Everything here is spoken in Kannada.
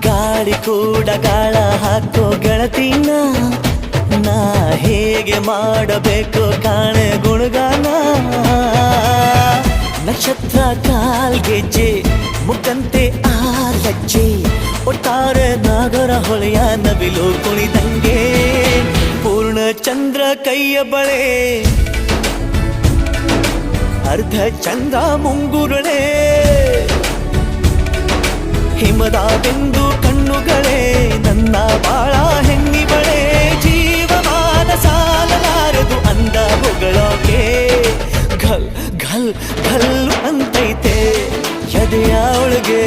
ಗಾಳಿ ಕೂಡ ಗಾಳ ಹಾಕೋ ಗೆಳತಿನ ನಾ ಹೇಗೆ ಮಾಡಬೇಕು ಕಾಣೆ ಗುಣಗಾನ ನಕ್ಷತ್ರ ಕಾಲ್ಗೆಜ್ಜೆ ಮುಖಂತೆ ಆಲಜ್ಜೆ ಒಟ್ಟಾರೆ ನಾಗರ ಹೊಳೆಯ ನವಿಲು ಕುಣಿದಂಗೆ ಪೂರ್ಣ ಚಂದ್ರ ಕೈಯ ಬಳೆ ಅರ್ಧ ಚಂದ್ರ ಮುಂಗುರುಳೆ ಹಿಮದ ಬಿಂದು ಕಣ್ಣುಗಳೇ ನನ್ನ ಬಾಳ ಹೆಣ್ಣಿಬಳೆ ಜೀವಮಾನ ಸಾಲಲಾರದು ಅಂದ ಹೊಗಳೋಕೆ ಘಲ್ ಘಲ್ ಘಲ್ ಅಂತೈತೆ ಎದೆಯ ಒಳಗೆ